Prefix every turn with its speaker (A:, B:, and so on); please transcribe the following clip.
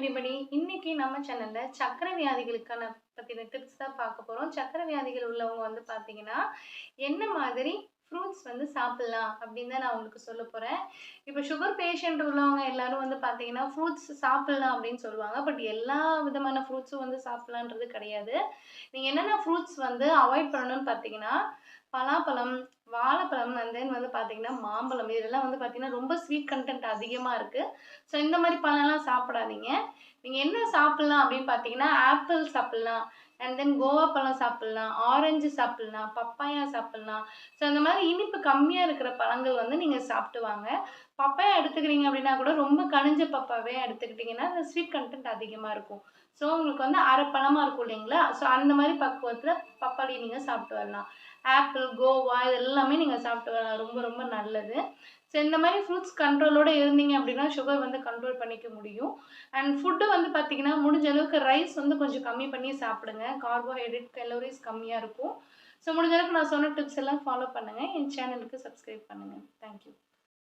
A: Everybody இன்னைக்கு நம்ம சேனல்ல சர்க்கரை வியாதிகளுக்கான பத்தின டிப்ஸ் தான் பார்க்க போறோம். சர்க்கரை வியாதிகள் உள்ளவங்க வந்து பார்த்தீங்கன்னா, என்ன மாதிரி ஃப்ரூட்ஸ் வந்து சாப்பிடலாம் அப்படின்னு தான் நான் உங்களுக்கு சொல்லப் போறேன். இப்ப சுகர் பேஷண்ட் உள்ளவங்க எல்லாரும் வந்து பார்த்தீங்கன்னா, ஃப்ரூட்ஸ் சாப்பிடலாம் அப்படின்னு சொல்லுவாங்க. பட் எல்லா விதமான ஃப்ரூட்ஸும் வந்து சாப்பிடலான்றது கிடையாது. நீங்க என்னென்ன ஃப்ரூட்ஸ் வந்து அவாய்ட் பண்ணணும்னு பார்த்தீங்கன்னா, பலாப்பழம், வாழைப்பழம் அண்ட் தென் வந்து பார்த்தீங்கன்னா, மாம்பழம் இதெல்லாம் வந்து பார்த்தீங்கன்னா, ரொம்ப ஸ்வீட் கன்டென்ட் அதிகமா இருக்கு. ஸோ இந்த மாரி பழம்லாம் சாப்பிடாதீங்க. நீங்க என்ன சாப்பிடலாம் அப்படின்னு பார்த்தீங்கன்னா, ஆப்பிள் சாப்பிடலாம். அண்ட் தென் கோவா பழம் சாப்பிடலாம், ஆரஞ்சு சாப்பிடலாம், பப்பாயா சாப்பிடலாம். ஸோ அந்த மாரி இனிப்பு கம்மியா இருக்கிற பழங்கள் வந்து நீங்க சாப்பிட்டு வாங்க. பப்பாயா எடுத்துக்கிறீங்க அப்படின்னா கூட ரொம்ப கனிஞ்ச பப்பாவே எடுத்துக்கிட்டீங்கன்னா, அந்த ஸ்வீட் கன்டென்ட் அதிகமா இருக்கும். ஸோ உங்களுக்கு வந்து அரை பழமா இருக்கும் இல்லைங்களா? ஸோ அந்த மாரி பக்குவத்தில பப்பாளி நீங்க சாப்பிட்டு வரலாம். ஆப்பிள், கோவா இது எல்லாமே நீங்க சாப்பிட்டு வரலாம். ரொம்ப ரொம்ப நல்லது. ஸோ இந்த மாரி ஃப்ரூட்ஸ் கண்ட்ரோலோட இருந்தீங்க அப்படின்னா, சுகர் வந்து கண்ட்ரோல் பண்ணிக்க முடியும். அண்ட் ஃபுட்டு வந்து பார்த்தீங்கன்னா, முடிஞ்ச அளவுக்கு ரைஸ் வந்து கொஞ்சம் கம்மி பண்ணி சாப்பிடுங்க. கார்போஹைட்ரேட், கலோரிஸ் கம்மியா இருக்கும். ஸோ முடிஞ்ச அளவுக்கு நான் சொன்ன டிப்ஸ் எல்லாம் ஃபாலோ பண்ணுங்க. என் சேனலுக்கு சப்ஸ்கிரைப் பண்ணுங்க. Thank you.